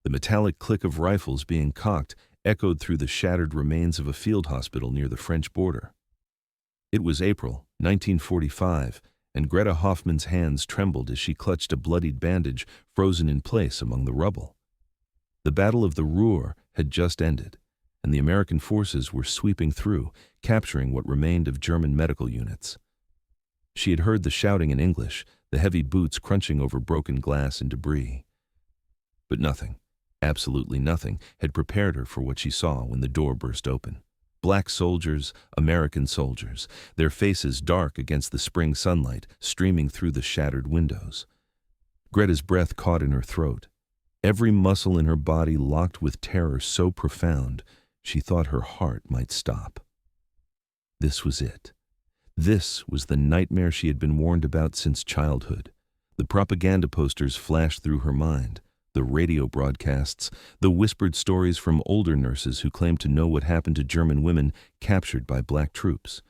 The metallic click of rifles being cocked echoed through the shattered remains of a field hospital near the French border. It was April 1945, and Greta Hoffmann's hands trembled as she clutched a bloodied bandage frozen in place among the rubble. The Battle of the Ruhr had just ended, and the American forces were sweeping through, capturing what remained of German medical units. She had heard the shouting in English, the heavy boots crunching over broken glass and debris. But nothing, absolutely nothing, had prepared her for what she saw when the door burst open. Black soldiers, American soldiers, their faces dark against the spring sunlight streaming through the shattered windows. Greta's breath caught in her throat. Every muscle in her body locked with terror so profound, she thought her heart might stop. This was it. This was the nightmare she had been warned about since childhood. The propaganda posters flashed through her mind, the radio broadcasts, the whispered stories from older nurses who claimed to know what happened to German women captured by black troops.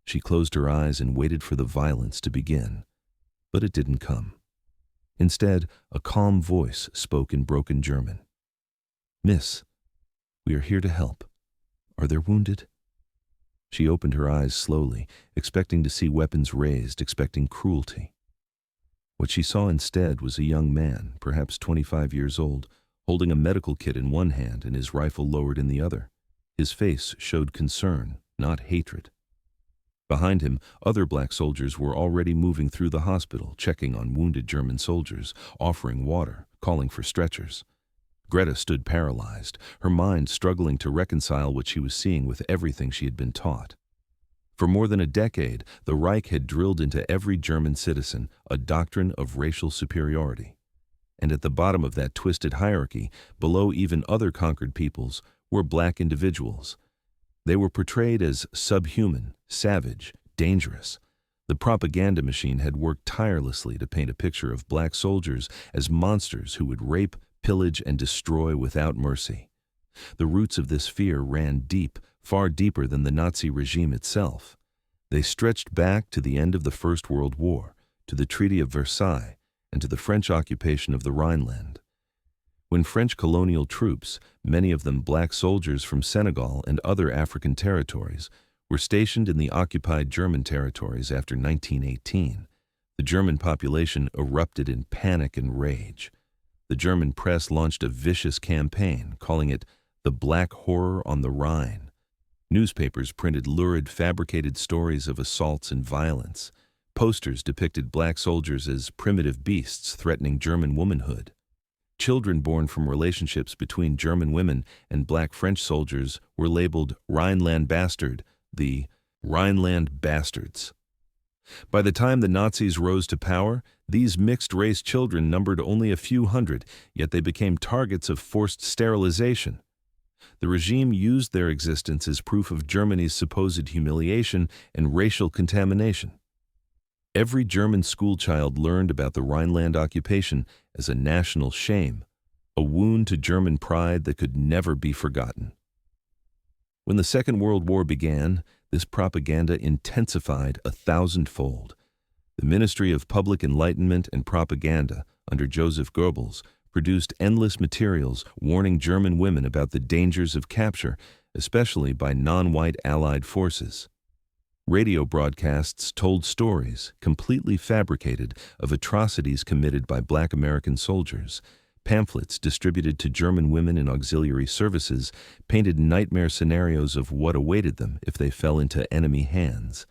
She closed her eyes and waited for the violence to begin. But it didn't come. Instead, a calm voice spoke in broken German. "Miss, we are here to help. Are there wounded?" She opened her eyes slowly, expecting to see weapons raised, expecting cruelty. What she saw instead was a young man, perhaps 25 years old, holding a medical kit in one hand and his rifle lowered in the other. His face showed concern, not hatred. Behind him, other black soldiers were already moving through the hospital, checking on wounded German soldiers, offering water, calling for stretchers. Greta stood paralyzed, her mind struggling to reconcile what she was seeing with everything she had been taught. For more than a decade, the Reich had drilled into every German citizen a doctrine of racial superiority. And at the bottom of that twisted hierarchy, below even other conquered peoples, were black individuals. They were portrayed as subhuman, savage, dangerous. The propaganda machine had worked tirelessly to paint a picture of black soldiers as monsters who would rape, pillage, and destroy without mercy. The roots of this fear ran deep, far deeper than the Nazi regime itself. They stretched back to the end of the First World War, to the Treaty of Versailles, and to the French occupation of the Rhineland. When French colonial troops, many of them black soldiers from Senegal and other African territories, were stationed in the occupied German territories after 1918, the German population erupted in panic and rage. The German press launched a vicious campaign, calling it the Black Horror on the Rhine. Newspapers printed lurid, fabricated stories of assaults and violence. Posters depicted black soldiers as primitive beasts threatening German womanhood. Children born from relationships between German women and black French soldiers were labeled Rhineland bastard, the Rhineland bastards. By the time the Nazis rose to power, these mixed-race children numbered only a few hundred, yet they became targets of forced sterilization. The regime used their existence as proof of Germany's supposed humiliation and racial contamination. Every German schoolchild learned about the Rhineland occupation as a national shame, a wound to German pride that could never be forgotten. When the Second World War began, this propaganda intensified 1,000-fold. The Ministry of Public Enlightenment and Propaganda, under Joseph Goebbels, produced endless materials warning German women about the dangers of capture, especially by non-white Allied forces. Radio broadcasts told stories, completely fabricated, of atrocities committed by black American soldiers. Pamphlets distributed to German women in auxiliary services painted nightmare scenarios of what awaited them if they fell into enemy hands.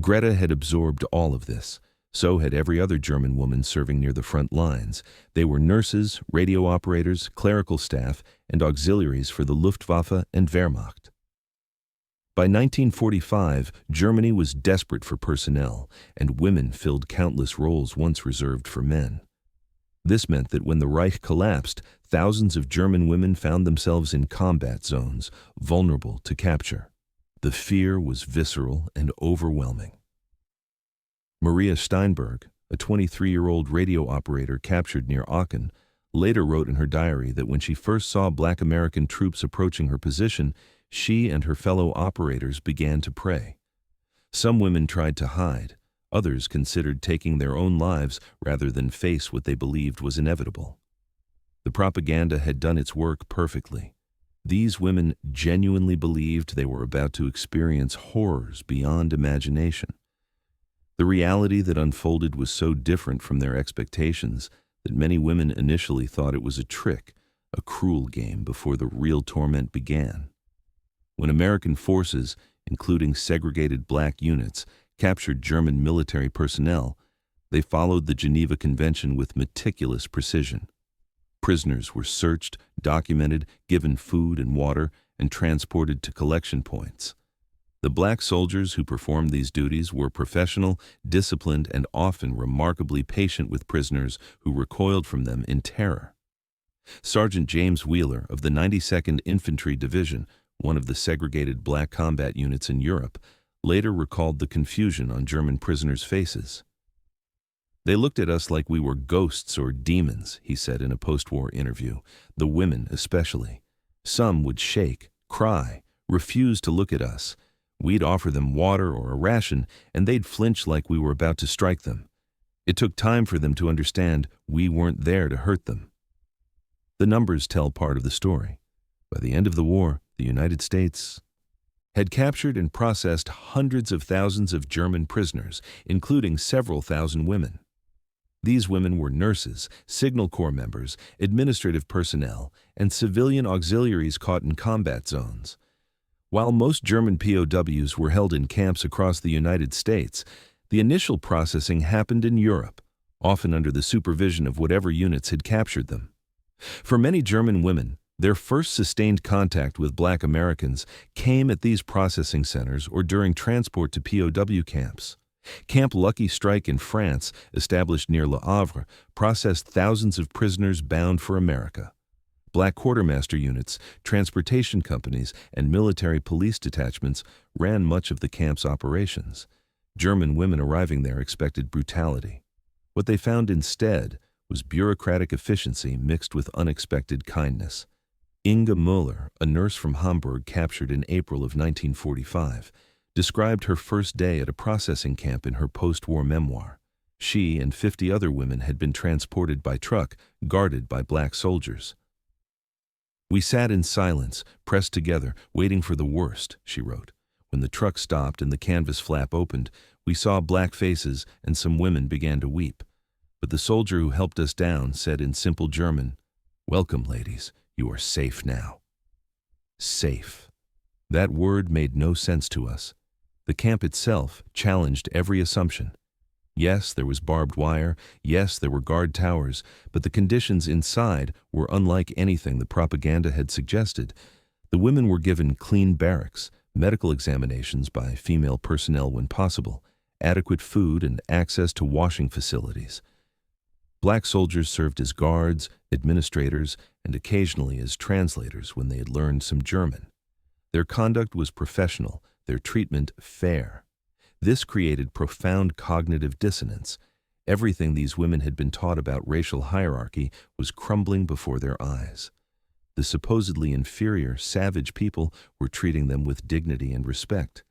Greta had absorbed all of this. So had every other German woman serving near the front lines. They were nurses, radio operators, clerical staff, and auxiliaries for the Luftwaffe and Wehrmacht. By 1945, Germany was desperate for personnel, and women filled countless roles once reserved for men. This meant that when the Reich collapsed, thousands of German women found themselves in combat zones, vulnerable to capture. The fear was visceral and overwhelming. Maria Steinberg, a 23-year-old radio operator captured near Aachen, later wrote in her diary that when she first saw black American troops approaching her position, she and her fellow operators began to pray. Some women tried to hide. Others considered taking their own lives rather than face what they believed was inevitable. The propaganda had done its work perfectly. These women genuinely believed they were about to experience horrors beyond imagination. The reality that unfolded was so different from their expectations that many women initially thought it was a trick, a cruel game before the real torment began. When American forces, including segregated black units, captured German military personnel, they followed the Geneva Convention with meticulous precision. Prisoners were searched, documented, given food and water, and transported to collection points. The black soldiers who performed these duties were professional, disciplined, and often remarkably patient with prisoners who recoiled from them in terror. Sergeant James Wheeler of the 92nd Infantry Division, one of the segregated black combat units in Europe, later recalled the confusion on German prisoners' faces. "They looked at us like we were ghosts or demons," he said in a post-war interview, the women especially. "Some would shake, cry, refuse to look at us. We'd offer them water or a ration, and they'd flinch like we were about to strike them. It took time for them to understand we weren't there to hurt them." The numbers tell part of the story. By the end of the war, the United States had captured and processed hundreds of thousands of German prisoners, including several thousand women. These women were nurses, Signal Corps members, administrative personnel, and civilian auxiliaries caught in combat zones. While most German POWs were held in camps across the United States, the initial processing happened in Europe, often under the supervision of whatever units had captured them. For many German women, their first sustained contact with black Americans came at these processing centers or during transport to POW camps. Camp Lucky Strike in France, established near Le Havre, processed thousands of prisoners bound for America. Black quartermaster units, transportation companies, and military police detachments ran much of the camp's operations. German women arriving there expected brutality. What they found instead was bureaucratic efficiency mixed with unexpected kindness. Inga Müller, a nurse from Hamburg captured in April of 1945, described her first day at a processing camp in her post-war memoir. She and 50 other women had been transported by truck, guarded by black soldiers. "We sat in silence, pressed together, waiting for the worst," she wrote. "When the truck stopped and the canvas flap opened, we saw black faces and some women began to weep. But the soldier who helped us down said in simple German, 'Welcome, ladies, you are safe now.'" Safe. That word made no sense to us. The camp itself challenged every assumption. Yes, there was barbed wire. Yes, there were guard towers. But the conditions inside were unlike anything the propaganda had suggested. The women were given clean barracks, medical examinations by female personnel when possible, adequate food, and access to washing facilities. Black soldiers served as guards, administrators, and occasionally as translators when they had learned some German. Their conduct was professional, their treatment fair. This created profound cognitive dissonance. Everything these women had been taught about racial hierarchy was crumbling before their eyes. The supposedly inferior, savage people were treating them with dignity and respect.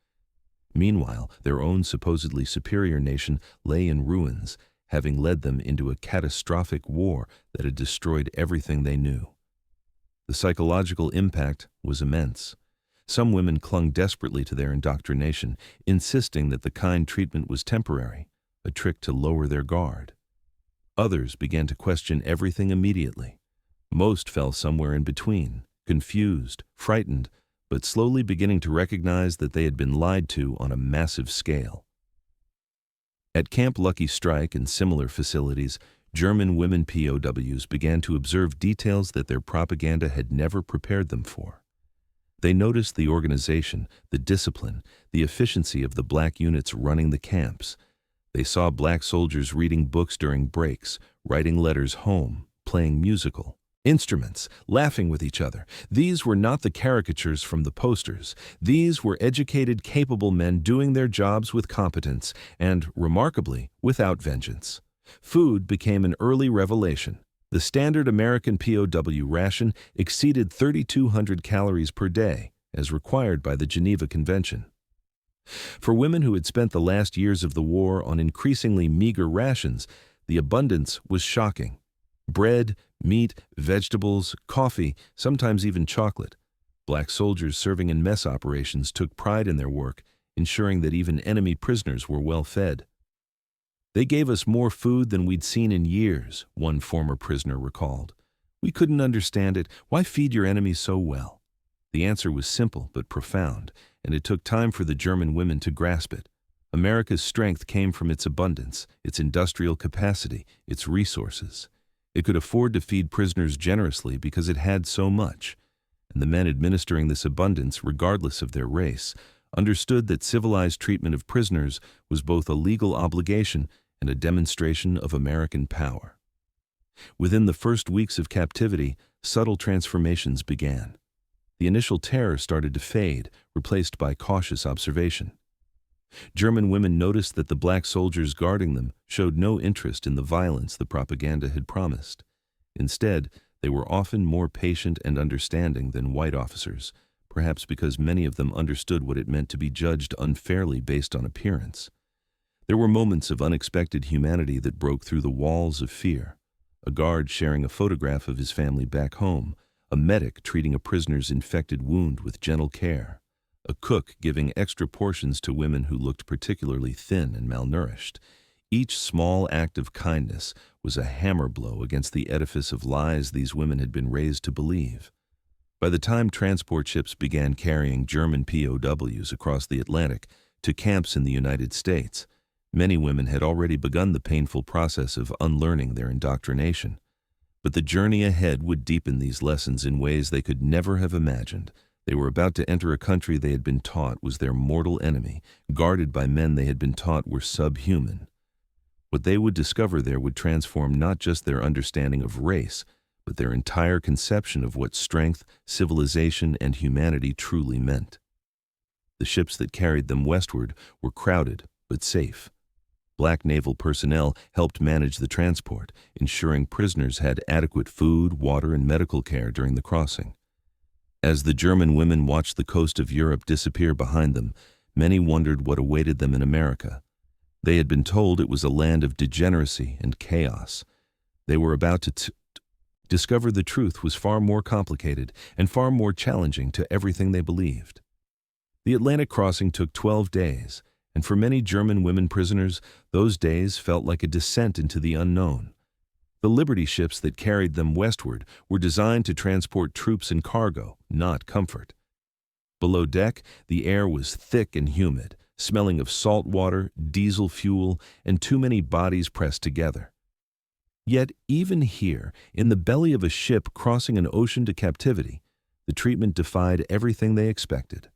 Meanwhile, their own supposedly superior nation lay in ruins, having led them into a catastrophic war that had destroyed everything they knew. The psychological impact was immense. Some women clung desperately to their indoctrination, insisting that the kind treatment was temporary, a trick to lower their guard. Others began to question everything immediately. Most fell somewhere in between, confused, frightened, but slowly beginning to recognize that they had been lied to on a massive scale. At Camp Lucky Strike and similar facilities, German women POWs began to observe details that their propaganda had never prepared them for. They noticed the organization, the discipline, the efficiency of the black units running the camps. They saw black soldiers reading books during breaks, writing letters home, playing musical instruments, laughing with each other. These were not the caricatures from the posters. These were educated, capable men doing their jobs with competence and, remarkably, without vengeance. Food became an early revelation. The standard American POW ration exceeded 3,200 calories per day, as required by the Geneva Convention. For women who had spent the last years of the war on increasingly meager rations, the abundance was shocking. Bread, meat, vegetables, coffee, sometimes even chocolate. Black soldiers serving in mess operations took pride in their work, ensuring that even enemy prisoners were well fed. "They gave us more food than we'd seen in years," one former prisoner recalled. "We couldn't understand it. Why feed your enemies so well?" The answer was simple but profound, and it took time for the German women to grasp it. America's strength came from its abundance, its industrial capacity, its resources. It could afford to feed prisoners generously because it had so much. And the men administering this abundance, regardless of their race, understood that civilized treatment of prisoners was both a legal obligation and a demonstration of American power. Within the first weeks of captivity, subtle transformations began. The initial terror started to fade, replaced by cautious observation. German women noticed that the black soldiers guarding them showed no interest in the violence the propaganda had promised. Instead, they were often more patient and understanding than white officers, perhaps because many of them understood what it meant to be judged unfairly based on appearance. There were moments of unexpected humanity that broke through the walls of fear. A guard sharing a photograph of his family back home, a medic treating a prisoner's infected wound with gentle care, a cook giving extra portions to women who looked particularly thin and malnourished. Each small act of kindness was a hammer blow against the edifice of lies these women had been raised to believe. By the time transport ships began carrying German POWs across the Atlantic to camps in the United States, many women had already begun the painful process of unlearning their indoctrination. But the journey ahead would deepen these lessons in ways they could never have imagined. They were about to enter a country they had been taught was their mortal enemy, guarded by men they had been taught were subhuman. What they would discover there would transform not just their understanding of race, but their entire conception of what strength, civilization, and humanity truly meant. The ships that carried them westward were crowded but safe. Black naval personnel helped manage the transport, ensuring prisoners had adequate food, water, and medical care during the crossing. As the German women watched the coast of Europe disappear behind them, many wondered what awaited them in America. They had been told it was a land of degeneracy and chaos. They were about to discover the truth was far more complicated and far more challenging to everything they believed. The Atlantic crossing took 12 days, and for many German women prisoners, those days felt like a descent into the unknown. The Liberty ships that carried them westward were designed to transport troops and cargo, not comfort. Below deck, the air was thick and humid, smelling of salt water, diesel fuel, and too many bodies pressed together. Yet even here, in the belly of a ship crossing an ocean to captivity, the treatment defied everything they expected.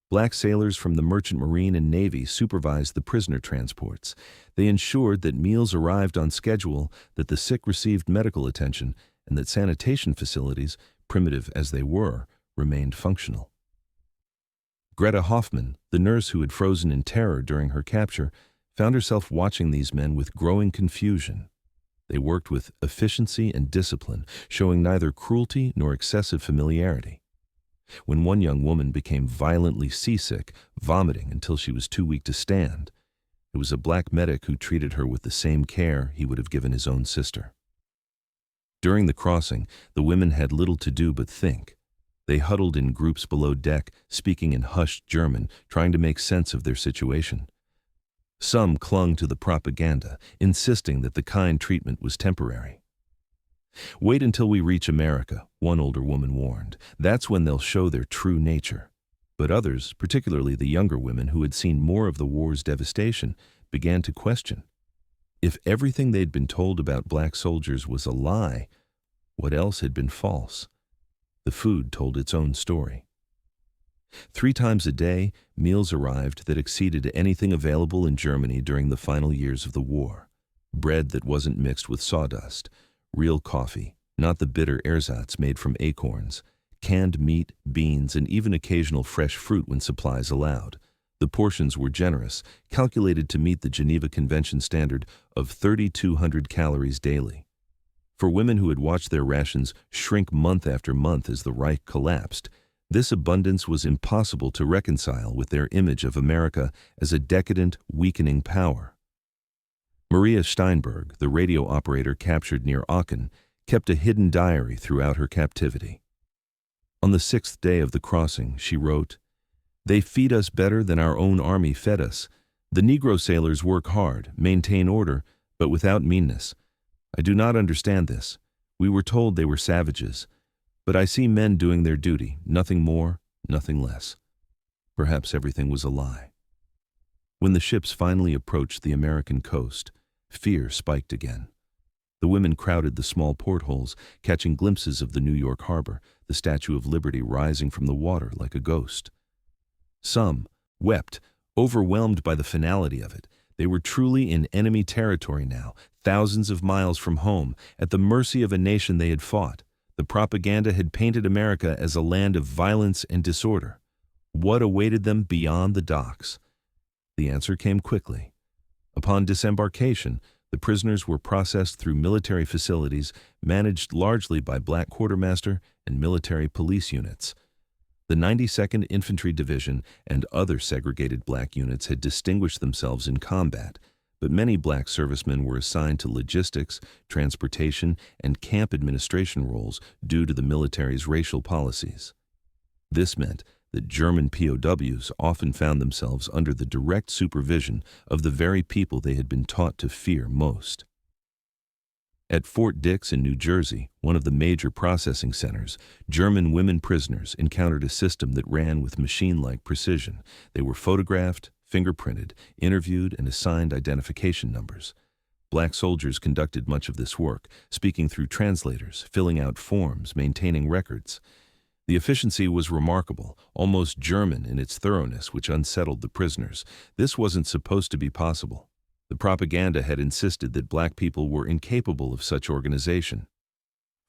Black sailors from the Merchant Marine and Navy supervised the prisoner transports. They ensured that meals arrived on schedule, that the sick received medical attention, and that sanitation facilities, primitive as they were, remained functional. Greta Hoffman, the nurse who had frozen in terror during her capture, found herself watching these men with growing confusion. They worked with efficiency and discipline, showing neither cruelty nor excessive familiarity. When one young woman became violently seasick, vomiting until she was too weak to stand, it was a black medic who treated her with the same care he would have given his own sister. During the crossing, the women had little to do but think. They huddled in groups below deck, speaking in hushed German, trying to make sense of their situation. Some clung to the propaganda, insisting that the kind treatment was temporary. "Wait until we reach America," one older woman warned. "That's when they'll show their true nature." But others, particularly the younger women who had seen more of the war's devastation, began to question. If everything they'd been told about black soldiers was a lie, what else had been false? The food told its own story. 3 times a day, meals arrived that exceeded anything available in Germany during the final years of the war. Bread that wasn't mixed with sawdust, real coffee, not the bitter ersatz made from acorns, canned meat, beans, and even occasional fresh fruit when supplies allowed. The portions were generous, calculated to meet the Geneva Convention standard of 3,200 calories daily. For women who had watched their rations shrink month after month as the Reich collapsed, this abundance was impossible to reconcile with their image of America as a decadent, weakening power. Maria Steinberg, the radio operator captured near Aachen, kept a hidden diary throughout her captivity. On the 6th day of the crossing, she wrote, "They feed us better than our own army fed us. The Negro sailors work hard, maintain order, but without meanness. I do not understand this. We were told they were savages. But I see men doing their duty, nothing more, nothing less." Perhaps everything was a lie. When the ships finally approached the American coast, fear spiked again. The women crowded the small portholes, catching glimpses of the New York harbor, the Statue of Liberty rising from the water like a ghost. Some wept, overwhelmed by the finality of it. They were truly in enemy territory now, thousands of miles from home, at the mercy of a nation they had fought. The propaganda had painted America as a land of violence and disorder. What awaited them beyond the docks? The answer came quickly. Upon disembarkation, the prisoners were processed through military facilities managed largely by black quartermaster and military police units. The 92nd Infantry Division and other segregated black units had distinguished themselves in combat, but many black servicemen were assigned to logistics, transportation, and camp administration roles due to the military's racial policies. This meant that German POWs often found themselves under the direct supervision of the very people they had been taught to fear most. At Fort Dix in New Jersey, one of the major processing centers, German women prisoners encountered a system that ran with machine-like precision. They were photographed, fingerprinted, interviewed, and assigned identification numbers. Black soldiers conducted much of this work, speaking through translators, filling out forms, maintaining records. The efficiency was remarkable, almost German in its thoroughness, which unsettled the prisoners. This wasn't supposed to be possible. The propaganda had insisted that black people were incapable of such organization.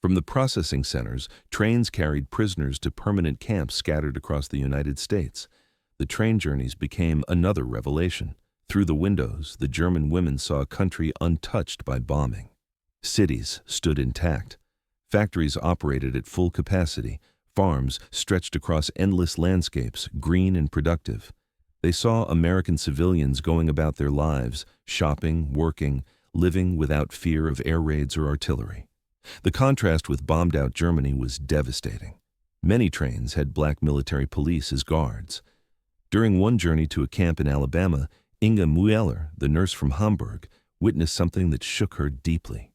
From the processing centers, trains carried prisoners to permanent camps scattered across the United States. The train journeys became another revelation. Through the windows, the German women saw a country untouched by bombing. Cities stood intact. Factories operated at full capacity. Farms stretched across endless landscapes, green and productive. They saw American civilians going about their lives, shopping, working, living without fear of air raids or artillery. The contrast with bombed-out Germany was devastating. Many trains had black military police as guards. During one journey to a camp in Alabama, Inga Mueller, the nurse from Hamburg, witnessed something that shook her deeply.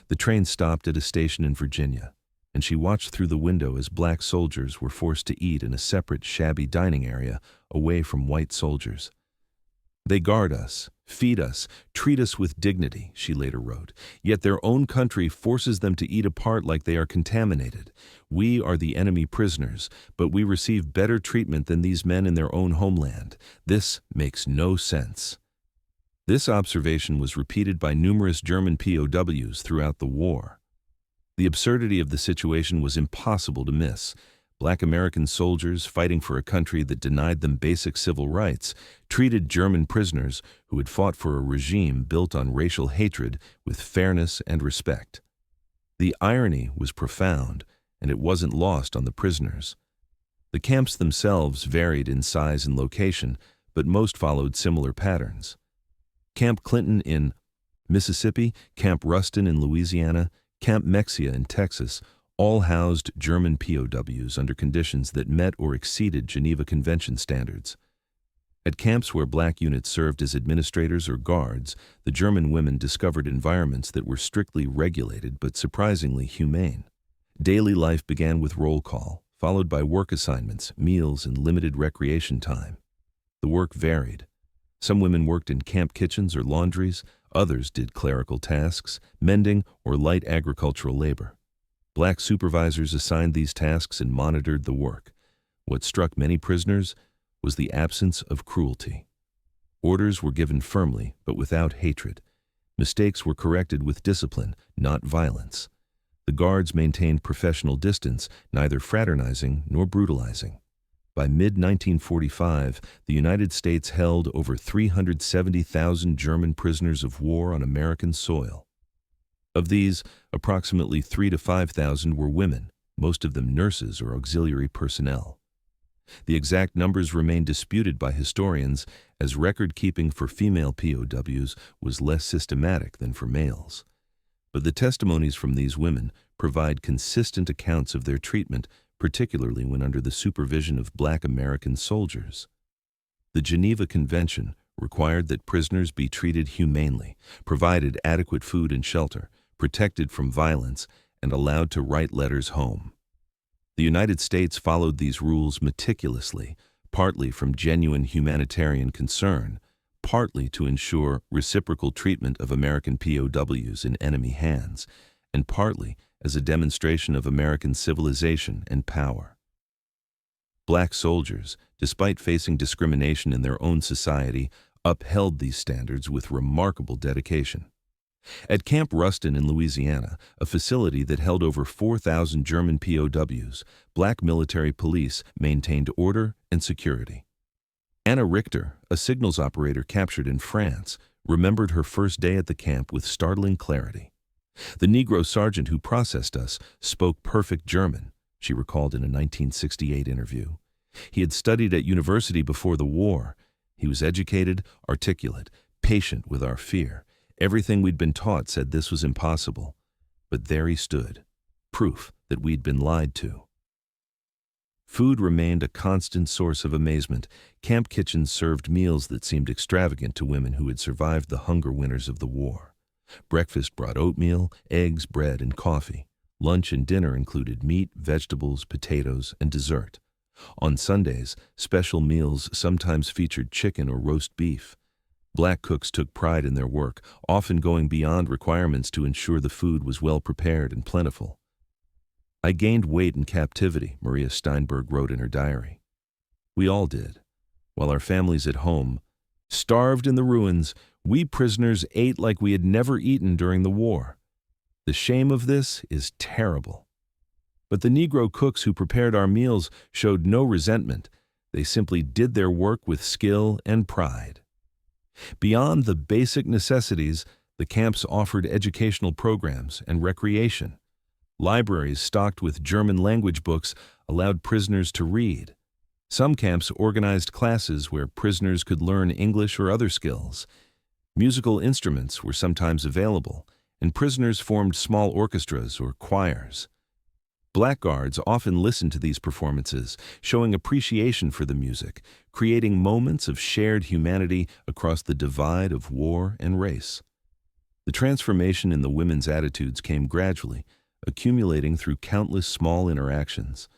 The train stopped at a station in Virginia, and she watched through the window as black soldiers were forced to eat in a separate, shabby dining area away from white soldiers. "They guard us, feed us, treat us with dignity," she later wrote, "yet their own country forces them to eat apart like they are contaminated. We are the enemy prisoners, but we receive better treatment than these men in their own homeland. This makes no sense." This observation was repeated by numerous German POWs throughout the war. The absurdity of the situation was impossible to miss. Black American soldiers fighting for a country that denied them basic civil rights treated German prisoners who had fought for a regime built on racial hatred with fairness and respect. The irony was profound, and it wasn't lost on the prisoners. The camps themselves varied in size and location, but most followed similar patterns. Camp Clinton in Mississippi, Camp Ruston in Louisiana, Camp Mexia in Texas all housed German POWs under conditions that met or exceeded Geneva Convention standards. At camps where black units served as administrators or guards, the German women discovered environments that were strictly regulated but surprisingly humane. Daily life began with roll call, followed by work assignments, meals, and limited recreation time. The work varied. Some women worked in camp kitchens or laundries, others did clerical tasks, mending, or light agricultural labor. Black supervisors assigned these tasks and monitored the work. What struck many prisoners was the absence of cruelty. Orders were given firmly, but without hatred. Mistakes were corrected with discipline, not violence. The guards maintained professional distance, neither fraternizing nor brutalizing. By mid-1945, the United States held over 370,000 German prisoners of war on American soil. Of these, approximately 3,000 to 5,000 were women, most of them nurses or auxiliary personnel. The exact numbers remain disputed by historians, as record-keeping for female POWs was less systematic than for males. But the testimonies from these women provide consistent accounts of their treatment, particularly when under the supervision of Black American soldiers. The Geneva Convention required that prisoners be treated humanely, provided adequate food and shelter, protected from violence, and allowed to write letters home. The United States followed these rules meticulously, partly from genuine humanitarian concern, partly to ensure reciprocal treatment of American POWs in enemy hands, and partly as a demonstration of American civilization and power. Black soldiers, despite facing discrimination in their own society, upheld these standards with remarkable dedication. At Camp Ruston in Louisiana, a facility that held over 4,000 German POWs, Black military police maintained order and security. Anna Richter, a signals operator captured in France, remembered her first day at the camp with startling clarity. The Negro sergeant who processed us spoke perfect German, she recalled in a 1968 interview. He had studied at university before the war. He was educated, articulate, patient with our fear. Everything we'd been taught said this was impossible. But there he stood, proof that we'd been lied to. Food remained a constant source of amazement. Camp kitchens served meals that seemed extravagant to women who had survived the hunger winters of the war. Breakfast brought oatmeal, eggs, bread, and coffee. Lunch and dinner included meat, vegetables, potatoes, and dessert. On Sundays, special meals sometimes featured chicken or roast beef. Black cooks took pride in their work, often going beyond requirements to ensure the food was well prepared and plentiful. I gained weight in captivity, Maria Steinberg wrote in her diary. We all did. While our families at home, starved in the ruins, we prisoners ate like we had never eaten during the war. The shame of this is terrible. But the Negro cooks who prepared our meals showed no resentment. They simply did their work with skill and pride. Beyond the basic necessities, the camps offered educational programs and recreation. Libraries stocked with German language books allowed prisoners to read. Some camps organized classes where prisoners could learn English or other skills. Musical instruments were sometimes available, and prisoners formed small orchestras or choirs. Black guards often listened to these performances, showing appreciation for the music, creating moments of shared humanity across the divide of war and race. The transformation in the women's attitudes came gradually, accumulating through countless small interactions.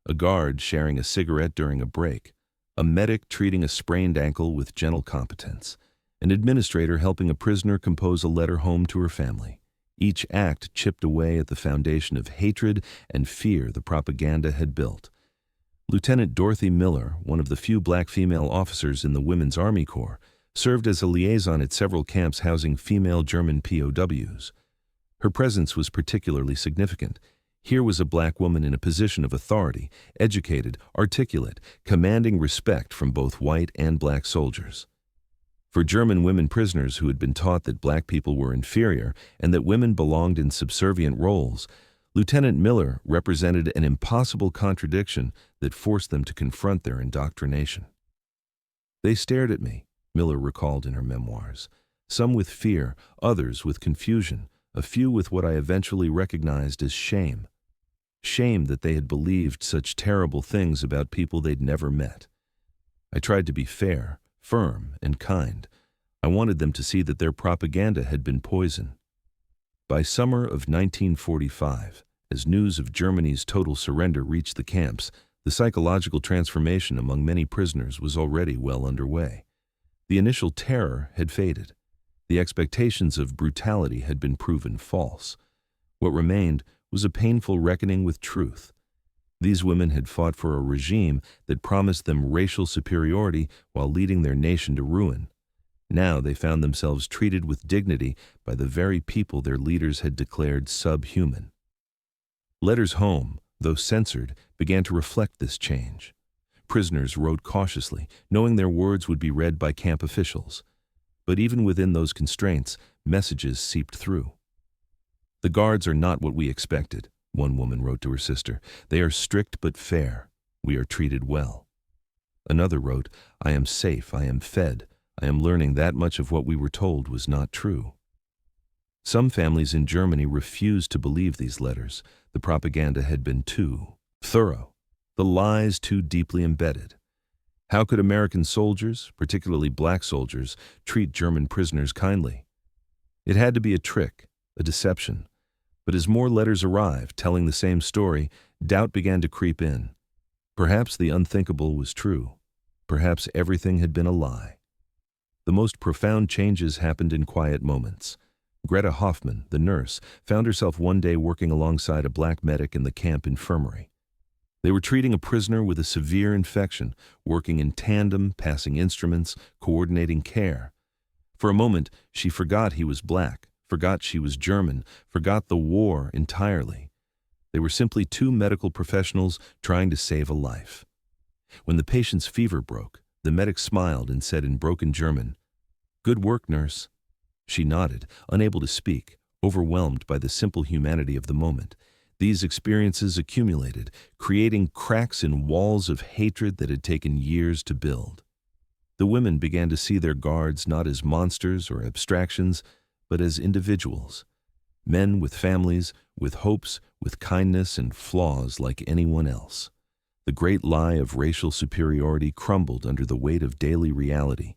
A guard sharing a cigarette during a break, a medic treating a sprained ankle with gentle competence, an administrator helping a prisoner compose a letter home to her family. Each act chipped away at the foundation of hatred and fear the propaganda had built. Lieutenant Dorothy Miller, one of the few black female officers in the Women's Army Corps, served as a liaison at several camps housing female German POWs. Her presence was particularly significant. Here was a black woman in a position of authority, educated, articulate, commanding respect from both white and black soldiers. For German women prisoners who had been taught that black people were inferior and that women belonged in subservient roles, Lieutenant Miller represented an impossible contradiction that forced them to confront their indoctrination. They stared at me, Miller recalled in her memoirs, some with fear, others with confusion, a few with what I eventually recognized as shame. Shame that they had believed such terrible things about people they'd never met. I tried to be fair, firm, and kind. I wanted them to see that their propaganda had been poison. By summer of 1945, as news of Germany's total surrender reached the camps, the psychological transformation among many prisoners was already well underway. The initial terror had faded. The expectations of brutality had been proven false. What remained was a painful reckoning with truth. These women had fought for a regime that promised them racial superiority while leading their nation to ruin. Now they found themselves treated with dignity by the very people their leaders had declared subhuman. Letters home, though censored, began to reflect this change. Prisoners wrote cautiously, knowing their words would be read by camp officials. But even within those constraints, messages seeped through. "The guards are not what we expected," one woman wrote to her sister. "They are strict but fair. We are treated well." Another wrote, "I am safe, I am fed. I am learning that much of what we were told was not true." Some families in Germany refused to believe these letters. The propaganda had been too thorough, the lies too deeply embedded. How could American soldiers, particularly black soldiers, treat German prisoners kindly? It had to be a trick, a deception. But as more letters arrived, telling the same story, doubt began to creep in. Perhaps the unthinkable was true. Perhaps everything had been a lie. The most profound changes happened in quiet moments. Greta Hoffmann, the nurse, found herself one day working alongside a black medic in the camp infirmary. They were treating a prisoner with a severe infection, working in tandem, passing instruments, coordinating care. For a moment, she forgot he was black, forgot she was German, forgot the war entirely. They were simply two medical professionals trying to save a life. When the patient's fever broke, the medic smiled and said in broken German, "Good work, nurse." She nodded, unable to speak, overwhelmed by the simple humanity of the moment. These experiences accumulated, creating cracks in walls of hatred that had taken years to build. The women began to see their guards not as monsters or abstractions, but as individuals. Men with families, with hopes, with kindness and flaws like anyone else. The great lie of racial superiority crumbled under the weight of daily reality,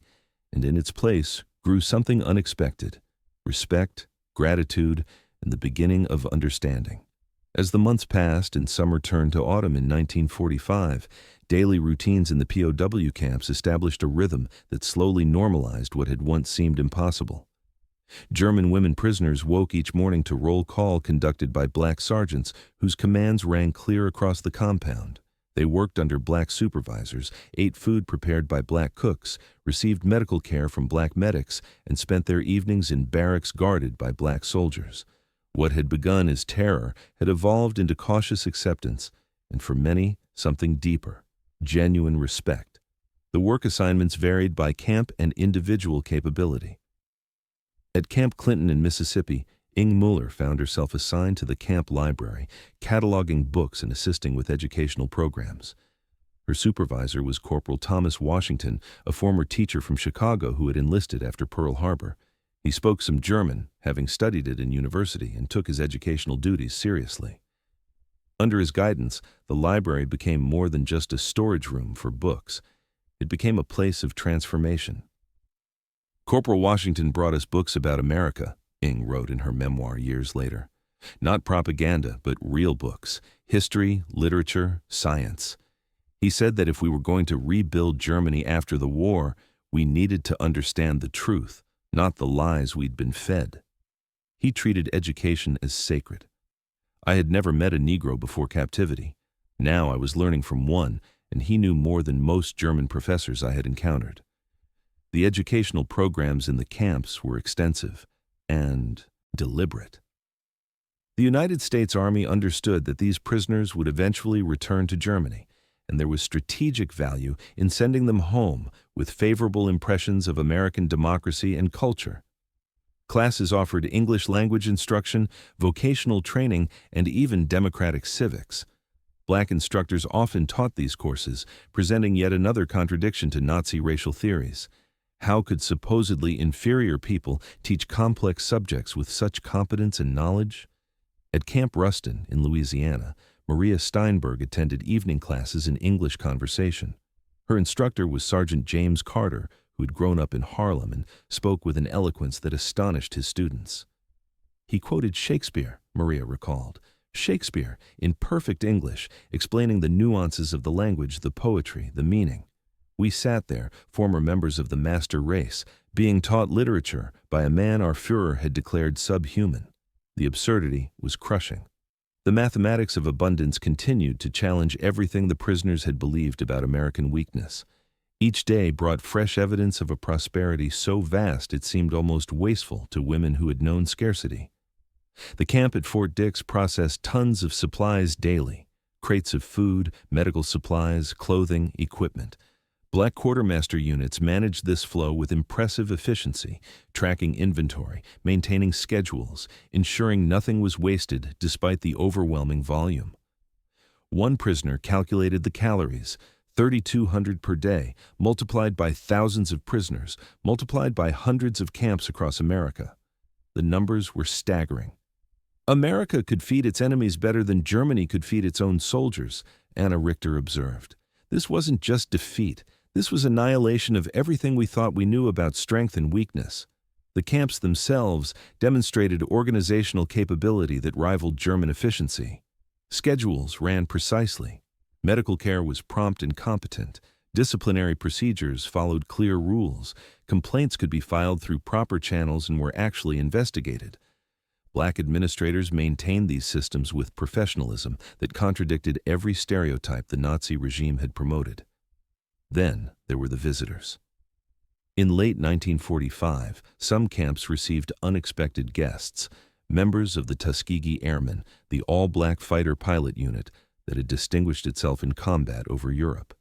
and in its place grew something unexpected: respect, gratitude, and the beginning of understanding. As the months passed and summer turned to autumn in 1945, daily routines in the POW camps established a rhythm that slowly normalized what had once seemed impossible. German women prisoners woke each morning to roll call conducted by black sergeants whose commands rang clear across the compound. They worked under black supervisors, ate food prepared by black cooks, received medical care from black medics, and spent their evenings in barracks guarded by black soldiers. What had begun as terror had evolved into cautious acceptance, and for many, something deeper: genuine respect. The work assignments varied by camp and individual capability. At Camp Clinton in Mississippi, Ing Mueller found herself assigned to the camp library, cataloging books and assisting with educational programs. Her supervisor was Corporal Thomas Washington, a former teacher from Chicago who had enlisted after Pearl Harbor. He spoke some German, having studied it in university, and took his educational duties seriously. Under his guidance, the library became more than just a storage room for books. It became a place of transformation. Corporal Washington brought us books about America, Ing wrote in her memoir years later. Not propaganda, but real books: history, literature, science. He said that if we were going to rebuild Germany after the war, we needed to understand the truth, not the lies we'd been fed. He treated education as sacred. I had never met a Negro before captivity. Now I was learning from one, and he knew more than most German professors I had encountered. The educational programs in the camps were extensive and deliberate. The United States Army understood that these prisoners would eventually return to Germany, and there was strategic value in sending them home with favorable impressions of American democracy and culture. Classes offered English language instruction, vocational training, and even democratic civics. Black instructors often taught these courses, presenting yet another contradiction to Nazi racial theories. How could supposedly inferior people teach complex subjects with such competence and knowledge? At Camp Ruston in Louisiana, Maria Steinberg attended evening classes in English conversation. Her instructor was Sergeant James Carter, who had grown up in Harlem and spoke with an eloquence that astonished his students. He quoted Shakespeare, Maria recalled. Shakespeare, in perfect English, explaining the nuances of the language, the poetry, the meaning. We sat there, former members of the master race, being taught literature by a man our Führer had declared subhuman. The absurdity was crushing. The mathematics of abundance continued to challenge everything the prisoners had believed about American weakness. Each day brought fresh evidence of a prosperity so vast it seemed almost wasteful to women who had known scarcity. The camp at Fort Dix processed tons of supplies daily: crates of food, medical supplies, clothing, equipment. Black quartermaster units managed this flow with impressive efficiency, tracking inventory, maintaining schedules, ensuring nothing was wasted despite the overwhelming volume. One prisoner calculated the calories: 3,200 per day, multiplied by thousands of prisoners, multiplied by hundreds of camps across America. The numbers were staggering. America could feed its enemies better than Germany could feed its own soldiers, Anna Richter observed. This wasn't just defeat. This was annihilation of everything we thought we knew about strength and weakness. The camps themselves demonstrated organizational capability that rivaled German efficiency. Schedules ran precisely. Medical care was prompt and competent. Disciplinary procedures followed clear rules. Complaints could be filed through proper channels and were actually investigated. Black administrators maintained these systems with professionalism that contradicted every stereotype the Nazi regime had promoted. Then there were the visitors. In late 1945, some camps received unexpected guests, members of the Tuskegee Airmen, the all-black fighter pilot unit that had distinguished itself in combat over Europe.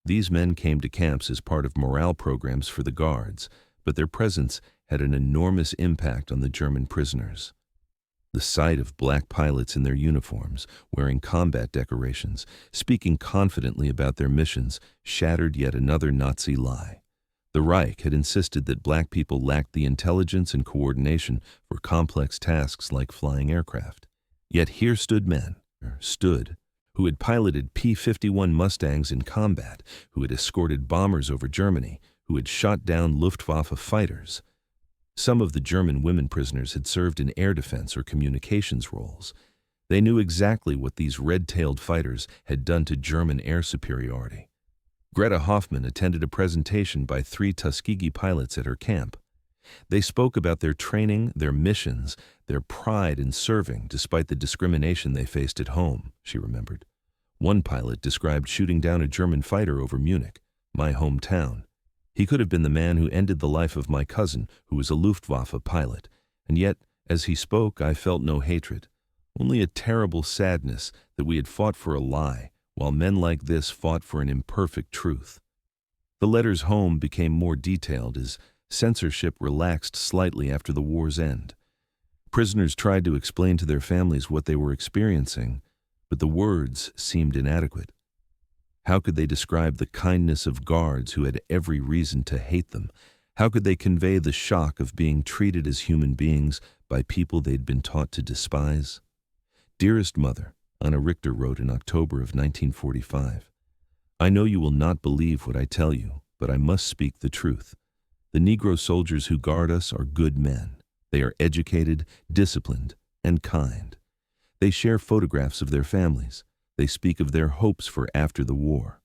These men came to camps as part of morale programs for the Guards, but their presence had an enormous impact on the German prisoners. The sight of black pilots in their uniforms, wearing combat decorations, speaking confidently about their missions, shattered yet another Nazi lie. The Reich had insisted that black people lacked the intelligence and coordination for complex tasks like flying aircraft. Yet here stood men, who had piloted P-51 Mustangs in combat, who had escorted bombers over Germany, who had shot down Luftwaffe fighters. Some of the German women prisoners had served in air defense or communications roles. They knew exactly what these red-tailed fighters had done to German air superiority. Greta Hoffmann attended a presentation by 3 Tuskegee pilots at her camp. They spoke about their training, their missions, their pride in serving despite the discrimination they faced at home, she remembered. One pilot described shooting down a German fighter over Munich, my hometown. He could have been the man who ended the life of my cousin, who was a Luftwaffe pilot, and yet, as he spoke, I felt no hatred, only a terrible sadness that we had fought for a lie, while men like this fought for an imperfect truth. The letters home became more detailed as censorship relaxed slightly after the war's end. Prisoners tried to explain to their families what they were experiencing, but the words seemed inadequate. How could they describe the kindness of guards who had every reason to hate them? How could they convey the shock of being treated as human beings by people they'd been taught to despise? Dearest Mother, Anna Richter wrote in October of 1945, I know you will not believe what I tell you, but I must speak the truth. The Negro soldiers who guard us are good men. They are educated, disciplined, and kind. They share photographs of their families. They speak of their hopes for after the war.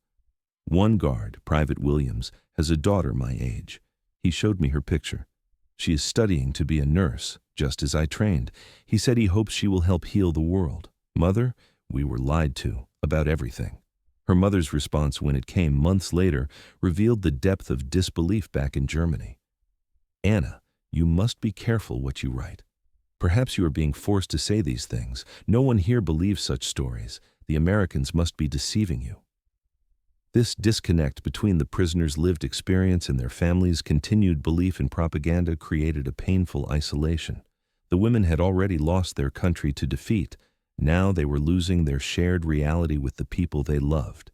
One guard, Private Williams, has a daughter my age. He showed me her picture. She is studying to be a nurse, just as I trained. He said he hopes she will help heal the world. Mother, we were lied to about everything. Her mother's response when it came months later revealed the depth of disbelief back in Germany. Anna, you must be careful what you write. Perhaps you are being forced to say these things. No one here believes such stories. The Americans must be deceiving you. This disconnect between the prisoners' lived experience and their families' continued belief in propaganda created a painful isolation. The women had already lost their country to defeat. Now they were losing their shared reality with the people they loved.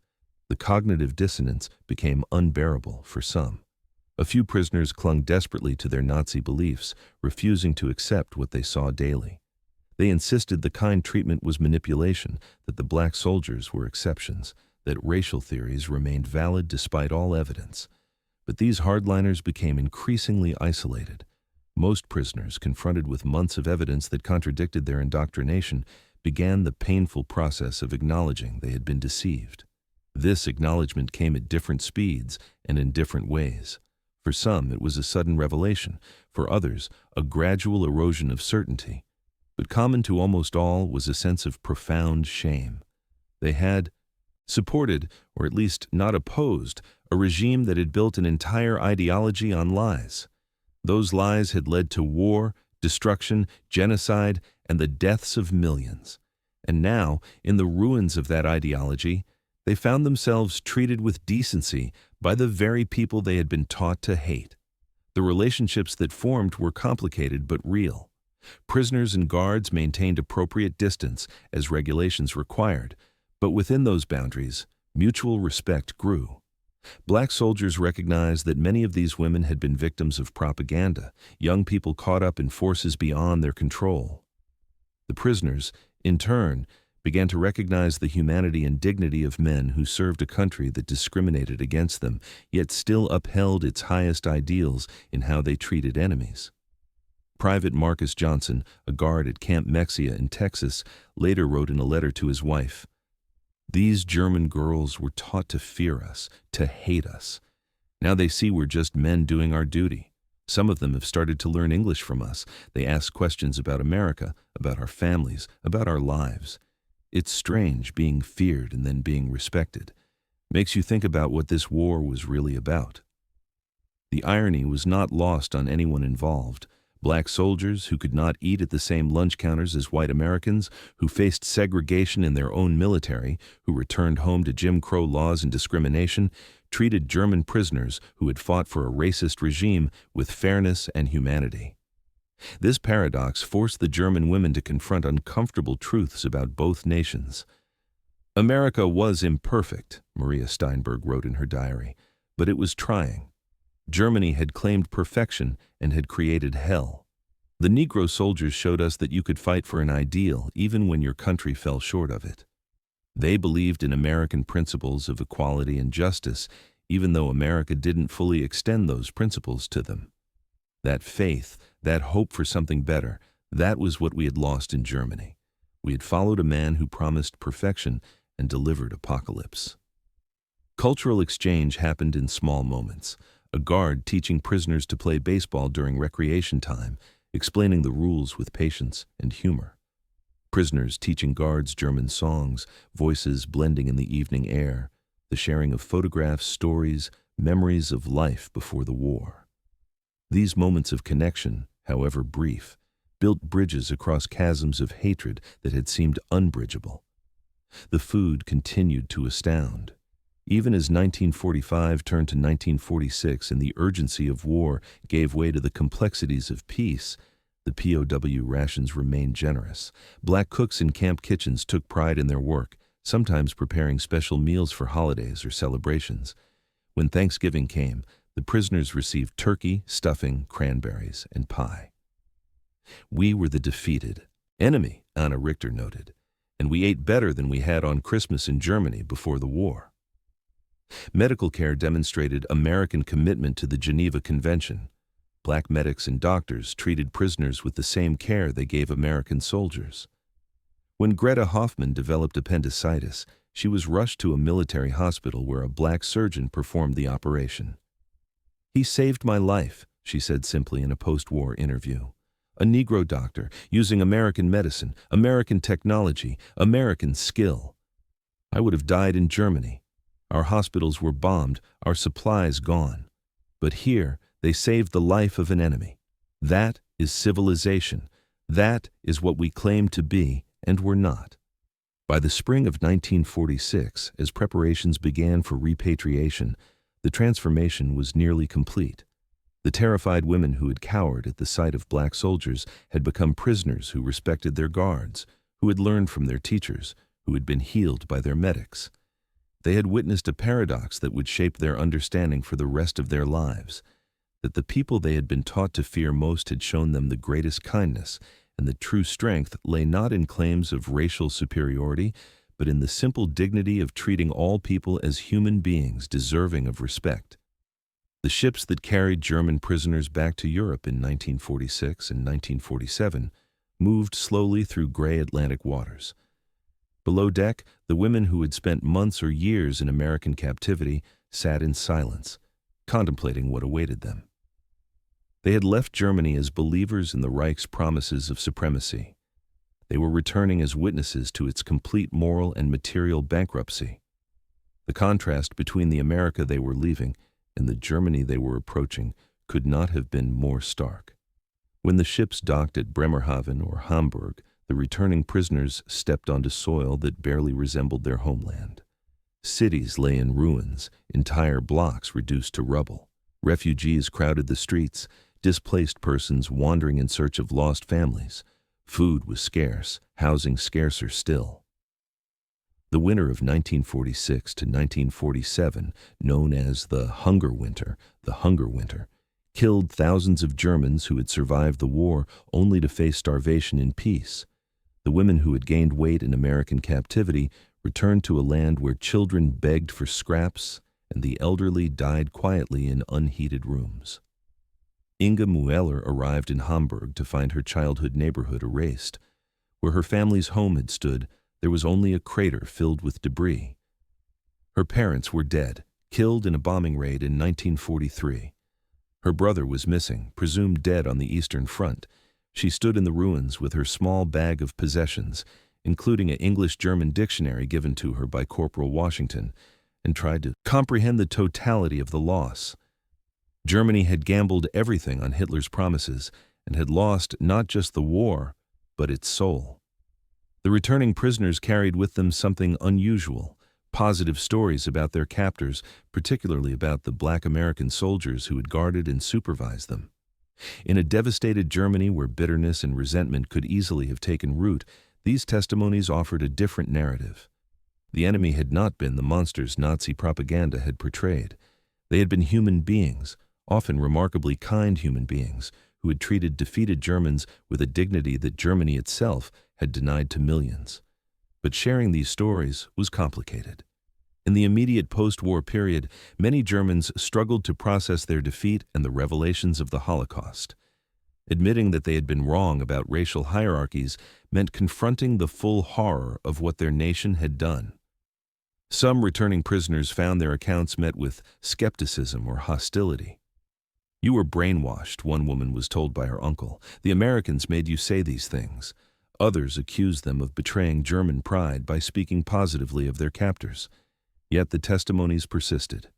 The cognitive dissonance became unbearable for some. A few prisoners clung desperately to their Nazi beliefs, refusing to accept what they saw daily. They insisted the kind treatment was manipulation, that the black soldiers were exceptions, that racial theories remained valid despite all evidence. But these hardliners became increasingly isolated. Most prisoners, confronted with months of evidence that contradicted their indoctrination, began the painful process of acknowledging they had been deceived. This acknowledgement came at different speeds and in different ways. For some, it was a sudden revelation. For others, a gradual erosion of certainty. But common to almost all was a sense of profound shame. They had supported, or at least not opposed, a regime that had built an entire ideology on lies. Those lies had led to war, destruction, genocide, and the deaths of millions. And now, in the ruins of that ideology, they found themselves treated with decency by the very people they had been taught to hate. The relationships that formed were complicated but real. Prisoners and guards maintained appropriate distance as regulations required, but within those boundaries, mutual respect grew. Black soldiers recognized that many of these women had been victims of propaganda, young people caught up in forces beyond their control. The prisoners, in turn, began to recognize the humanity and dignity of men who served a country that discriminated against them, yet still upheld its highest ideals in how they treated enemies. Private Marcus Johnson, a guard at Camp Mexia in Texas, later wrote in a letter to his wife, "These German girls were taught to fear us, to hate us. Now they see we're just men doing our duty. Some of them have started to learn English from us. They ask questions about America, about our families, about our lives. It's strange being feared and then being respected. Makes you think about what this war was really about." The irony was not lost on anyone involved. Black soldiers who could not eat at the same lunch counters as white Americans, who faced segregation in their own military, who returned home to Jim Crow laws and discrimination, treated German prisoners who had fought for a racist regime with fairness and humanity. This paradox forced the German women to confront uncomfortable truths about both nations. "America was imperfect," Maria Steinberg wrote in her diary, "but it was trying. Germany had claimed perfection and had created hell. The Negro soldiers showed us that you could fight for an ideal even when your country fell short of it. They believed in American principles of equality and justice, even though America didn't fully extend those principles to them. That faith, that hope for something better, that was what we had lost in Germany. We had followed a man who promised perfection and delivered apocalypse." Cultural exchange happened in small moments. A guard teaching prisoners to play baseball during recreation time, explaining the rules with patience and humor. Prisoners teaching guards German songs, voices blending in the evening air, the sharing of photographs, stories, memories of life before the war. These moments of connection, however brief, built bridges across chasms of hatred that had seemed unbridgeable. The food continued to astound. Even as 1945 turned to 1946 and the urgency of war gave way to the complexities of peace, the POW rations remained generous. Black cooks in camp kitchens took pride in their work, sometimes preparing special meals for holidays or celebrations. When Thanksgiving came, the prisoners received turkey, stuffing, cranberries, and pie. "We were the defeated enemy," Anna Richter noted, "and we ate better than we had on Christmas in Germany before the war." Medical care demonstrated American commitment to the Geneva Convention. Black medics and doctors treated prisoners with the same care they gave American soldiers. When Greta Hoffman developed appendicitis, she was rushed to a military hospital where a black surgeon performed the operation. "He saved my life," she said simply in a post-war interview. "A Negro doctor, using American medicine, American technology, American skill. I would have died in Germany. Our hospitals were bombed, our supplies gone. But here, they saved the life of an enemy. That is civilization. That is what we claim to be, and were not." By the spring of 1946, as preparations began for repatriation, the transformation was nearly complete. The terrified women who had cowered at the sight of black soldiers had become prisoners who respected their guards, who had learned from their teachers, who had been healed by their medics. They had witnessed a paradox that would shape their understanding for the rest of their lives, that the people they had been taught to fear most had shown them the greatest kindness, and that true strength lay not in claims of racial superiority, but in the simple dignity of treating all people as human beings deserving of respect. The ships that carried German prisoners back to Europe in 1946 and 1947 moved slowly through gray Atlantic waters. Below deck, the women who had spent months or years in American captivity sat in silence, contemplating what awaited them. They had left Germany as believers in the Reich's promises of supremacy. They were returning as witnesses to its complete moral and material bankruptcy. The contrast between the America they were leaving and the Germany they were approaching could not have been more stark. When the ships docked at Bremerhaven or Hamburg, the returning prisoners stepped onto soil that barely resembled their homeland. Cities lay in ruins, entire blocks reduced to rubble. Refugees crowded the streets, displaced persons wandering in search of lost families. Food was scarce, housing scarcer still. The winter of 1946 to 1947, known as the Hunger Winter, killed thousands of Germans who had survived the war only to face starvation in peace. The women who had gained weight in American captivity returned to a land where children begged for scraps and the elderly died quietly in unheated rooms. Inga Mueller arrived in Hamburg to find her childhood neighborhood erased. Where her family's home had stood, there was only a crater filled with debris. Her parents were dead, killed in a bombing raid in 1943. Her brother was missing, presumed dead on the Eastern Front. She stood in the ruins with her small bag of possessions, including an English-German dictionary given to her by Corporal Washington, and tried to comprehend the totality of the loss. Germany had gambled everything on Hitler's promises and had lost not just the war, but its soul. The returning prisoners carried with them something unusual, positive stories about their captors, particularly about the Black American soldiers who had guarded and supervised them. In a devastated Germany where bitterness and resentment could easily have taken root, these testimonies offered a different narrative. The enemy had not been the monsters Nazi propaganda had portrayed. They had been human beings, often remarkably kind human beings, who had treated defeated Germans with a dignity that Germany itself had denied to millions. But sharing these stories was complicated. In the immediate post-war period, many Germans struggled to process their defeat and the revelations of the Holocaust. Admitting that they had been wrong about racial hierarchies meant confronting the full horror of what their nation had done. Some returning prisoners found their accounts met with skepticism or hostility. "You were brainwashed," one woman was told by her uncle. "The Americans made you say these things." Others accused them of betraying German pride by speaking positively of their captors. Yet the testimonies persisted.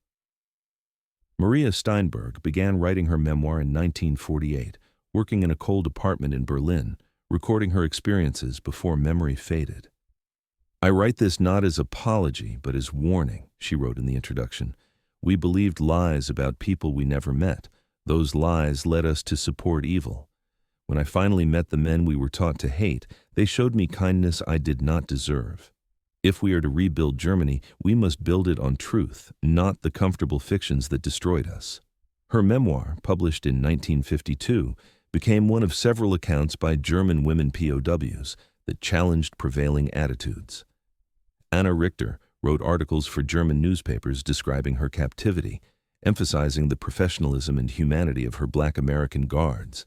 Maria Steinberg began writing her memoir in 1948, working in a cold apartment in Berlin, recording her experiences before memory faded. "I write this not as apology, but as warning," she wrote in the introduction. "We believed lies about people we never met. Those lies led us to support evil. When I finally met the men we were taught to hate, they showed me kindness I did not deserve. If we are to rebuild Germany, we must build it on truth, not the comfortable fictions that destroyed us." Her memoir, published in 1952, became one of several accounts by German women POWs that challenged prevailing attitudes. Anna Richter wrote articles for German newspapers describing her captivity, emphasizing the professionalism and humanity of her Black American guards.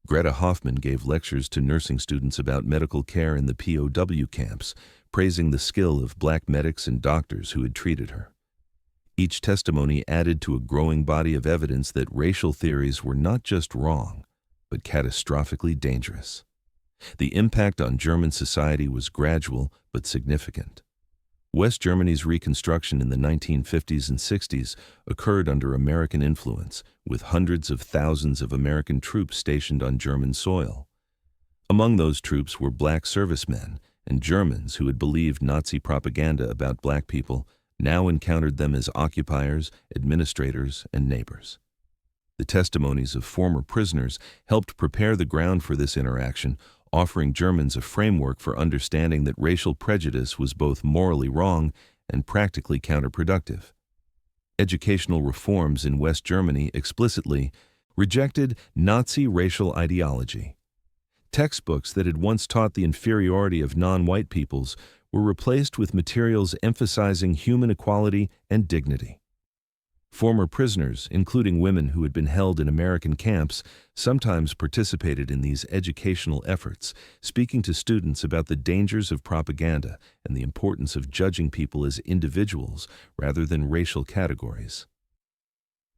Greta Hoffman gave lectures to nursing students about medical care in the POW camps, praising the skill of Black medics and doctors who had treated her. Each testimony added to a growing body of evidence that racial theories were not just wrong, but catastrophically dangerous. The impact on German society was gradual but significant. West Germany's reconstruction in the 1950s and 60s occurred under American influence, with hundreds of thousands of American troops stationed on German soil. Among those troops were Black servicemen, and Germans who had believed Nazi propaganda about Black people now encountered them as occupiers, administrators, and neighbors. The testimonies of former prisoners helped prepare the ground for this interaction, offering Germans a framework for understanding that racial prejudice was both morally wrong and practically counterproductive. Educational reforms in West Germany explicitly rejected Nazi racial ideology. Textbooks that had once taught the inferiority of non-white peoples were replaced with materials emphasizing human equality and dignity. Former prisoners, including women who had been held in American camps, sometimes participated in these educational efforts, speaking to students about the dangers of propaganda and the importance of judging people as individuals rather than racial categories.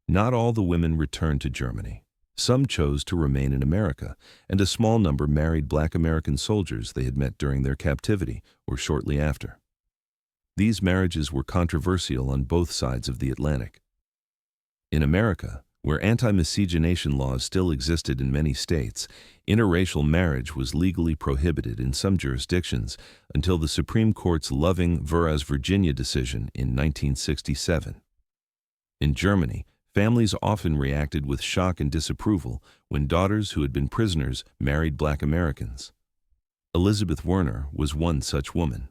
Not all the women returned to Germany. Some chose to remain in America, and a small number married Black American soldiers they had met during their captivity or shortly after. These marriages were controversial on both sides of the Atlantic. In America, where anti-miscegenation laws still existed in many states, interracial marriage was legally prohibited in some jurisdictions until the Supreme Court's Loving v. Virginia decision in 1967. In Germany, families often reacted with shock and disapproval when daughters who had been prisoners married Black Americans. Elizabeth Werner was one such woman.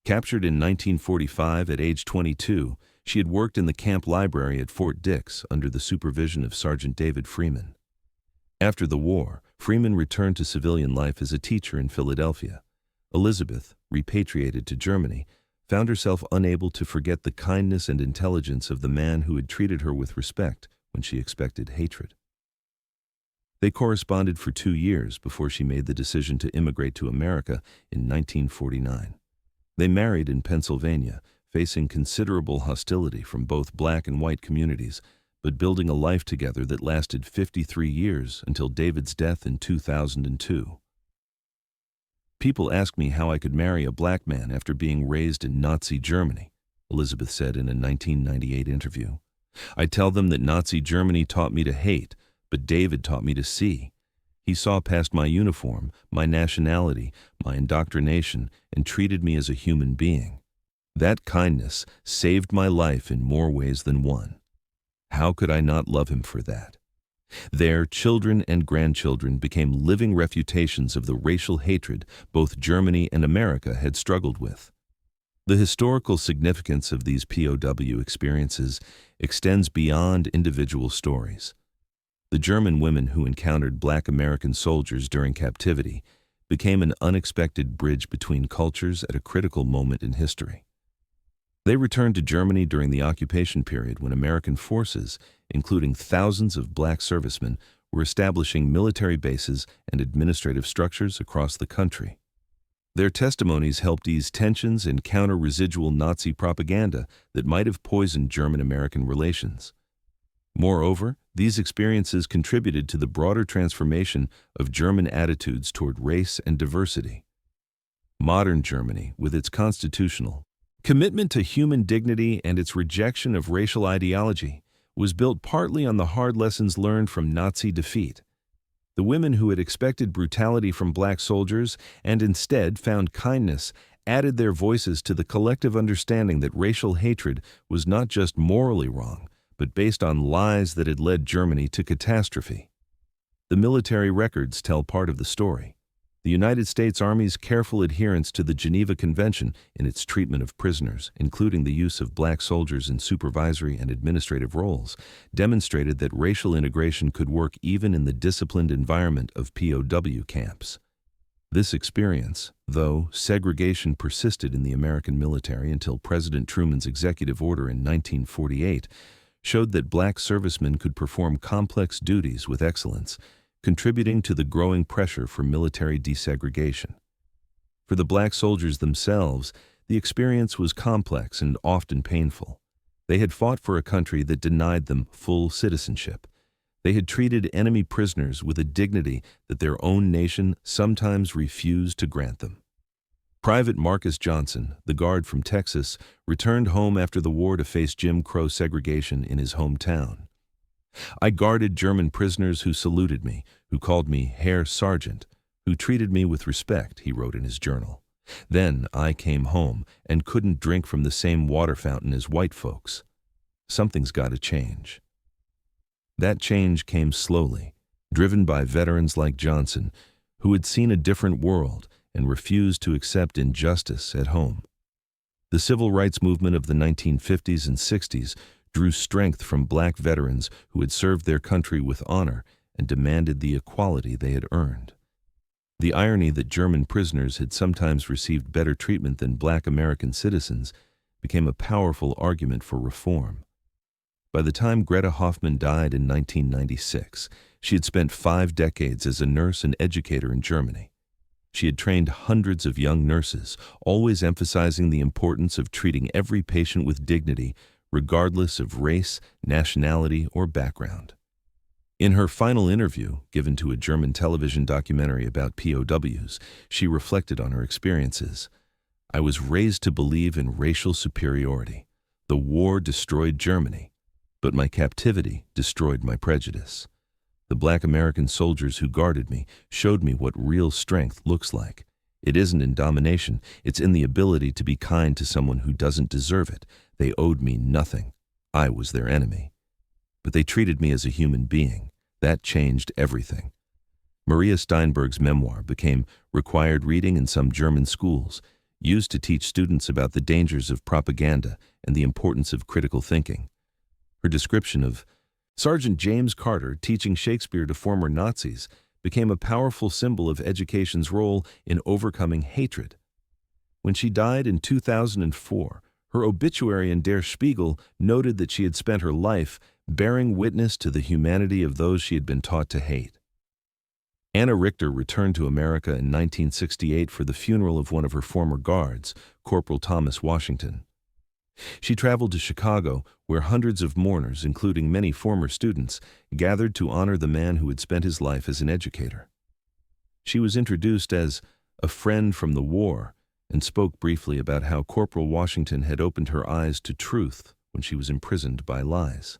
Captured in 1945 at age 22, she had worked in the camp library at Fort Dix under the supervision of Sergeant David Freeman. After the war, Freeman returned to civilian life as a teacher in Philadelphia. Elizabeth, repatriated to Germany, found herself unable to forget the kindness and intelligence of the man who had treated her with respect when she expected hatred. They corresponded for 2 years before she made the decision to immigrate to America in 1949. They married in Pennsylvania, facing considerable hostility from both black and white communities, but building a life together that lasted 53 years until David's death in 2002. "People ask me how I could marry a black man after being raised in Nazi Germany," Elizabeth said in a 1998 interview. "I tell them that Nazi Germany taught me to hate, but David taught me to see. He saw past my uniform, my nationality, my indoctrination, and treated me as a human being. That kindness saved my life in more ways than one. How could I not love him for that?" Their children and grandchildren became living refutations of the racial hatred both Germany and America had struggled with. The historical significance of these POW experiences extends beyond individual stories. The German women who encountered black American soldiers during captivity became an unexpected bridge between cultures at a critical moment in history. They returned to Germany during the occupation period when American forces, including thousands of black servicemen, were establishing military bases and administrative structures across the country. Their testimonies helped ease tensions and counter residual Nazi propaganda that might have poisoned German-American relations. Moreover, these experiences contributed to the broader transformation of German attitudes toward race and diversity. Modern Germany, with its constitutional commitment to human dignity and its rejection of racial ideology, was built partly on the hard lessons learned from Nazi defeat. The women who had expected brutality from black soldiers and instead found kindness added their voices to the collective understanding that racial hatred was not just morally wrong, but based on lies that had led Germany to catastrophe. The military records tell part of the story. The United States Army's careful adherence to the Geneva Convention in its treatment of prisoners, including the use of black soldiers in supervisory and administrative roles, demonstrated that racial integration could work even in the disciplined environment of POW camps. This experience, though segregation persisted in the American military until President Truman's executive order in 1948, showed that black servicemen could perform complex duties with excellence, contributing to the growing pressure for military desegregation. For the black soldiers themselves, the experience was complex and often painful. They had fought for a country that denied them full citizenship. They had treated enemy prisoners with a dignity that their own nation sometimes refused to grant them. Private Marcus Johnson, the guard from Texas, returned home after the war to face Jim Crow segregation in his hometown. "I guarded German prisoners who saluted me, who called me Herr Sergeant, who treated me with respect," he wrote in his journal. "Then I came home and couldn't drink from the same water fountain as white folks. Something's got to change." That change came slowly, driven by veterans like Johnson, who had seen a different world and refused to accept injustice at home. The civil rights movement of the 1950s and 60s drew strength from black veterans who had served their country with honor and demanded the equality they had earned. The irony that German prisoners had sometimes received better treatment than black American citizens became a powerful argument for reform. By the time Greta Hoffman died in 1996, she had spent 5 decades as a nurse and educator in Germany. She had trained hundreds of young nurses, always emphasizing the importance of treating every patient with dignity, regardless of race, nationality, or background. In her final interview, given to a German television documentary about POWs, she reflected on her experiences. "I was raised to believe in racial superiority. The war destroyed Germany, but my captivity destroyed my prejudice. The black American soldiers who guarded me showed me what real strength looks like. It isn't in domination, it's in the ability to be kind to someone who doesn't deserve it. They owed me nothing. I was their enemy. But they treated me as a human being. That changed everything." Maria Steinberg's memoir became required reading in some German schools, used to teach students about the dangers of propaganda and the importance of critical thinking. Her description of Sergeant James Carter teaching Shakespeare to former Nazis became a powerful symbol of education's role in overcoming hatred. When she died in 2004, her obituary in Der Spiegel noted that she had spent her life bearing witness to the humanity of those she had been taught to hate. Anna Richter returned to America in 1968 for the funeral of one of her former guards, Corporal Thomas Washington. She traveled to Chicago, where hundreds of mourners, including many former students, gathered to honor the man who had spent his life as an educator. She was introduced as a friend from the war and spoke briefly about how Corporal Washington had opened her eyes to truth when she was imprisoned by lies.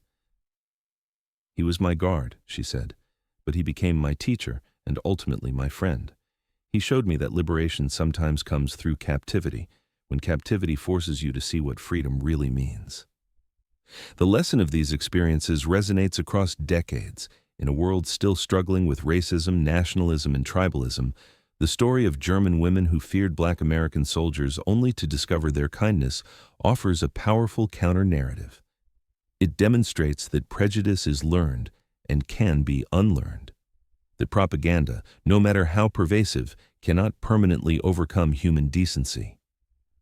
"He was my guard," she said, "but he became my teacher and ultimately my friend. He showed me that liberation sometimes comes through captivity, when captivity forces you to see what freedom really means." The lesson of these experiences resonates across decades. In a world still struggling with racism, nationalism, and tribalism, the story of German women who feared Black American soldiers only to discover their kindness offers a powerful counter-narrative. It demonstrates that prejudice is learned and can be unlearned. That propaganda, no matter how pervasive, cannot permanently overcome human decency.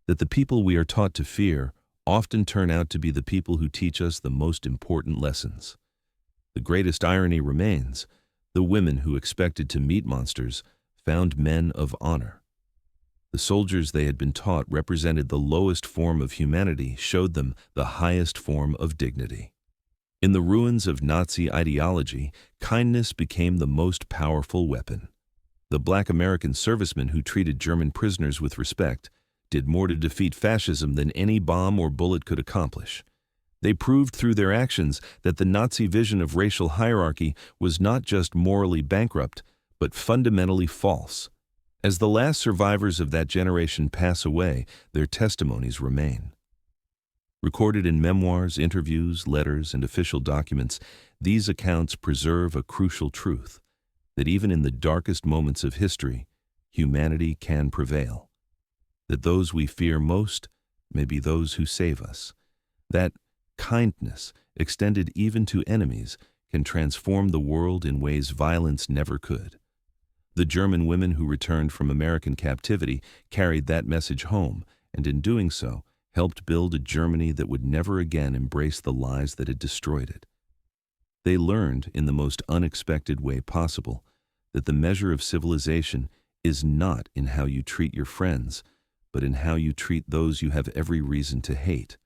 That the people we are taught to fear often turn out to be the people who teach us the most important lessons. The greatest irony remains: the women who expected to meet monsters found men of honor. The soldiers they had been taught represented the lowest form of humanity showed them the highest form of dignity. In the ruins of Nazi ideology, kindness became the most powerful weapon. The Black American servicemen who treated German prisoners with respect did more to defeat fascism than any bomb or bullet could accomplish. They proved through their actions that the Nazi vision of racial hierarchy was not just morally bankrupt, but fundamentally false. As the last survivors of that generation pass away, their testimonies remain. Recorded in memoirs, interviews, letters, and official documents, these accounts preserve a crucial truth: that even in the darkest moments of history, humanity can prevail. That those we fear most may be those who save us. That kindness, extended even to enemies, can transform the world in ways violence never could. The German women who returned from American captivity carried that message home, and in doing so, helped build a Germany that would never again embrace the lies that had destroyed it. They learned, in the most unexpected way possible, that the measure of civilization is not in how you treat your friends, but in how you treat those you have every reason to hate.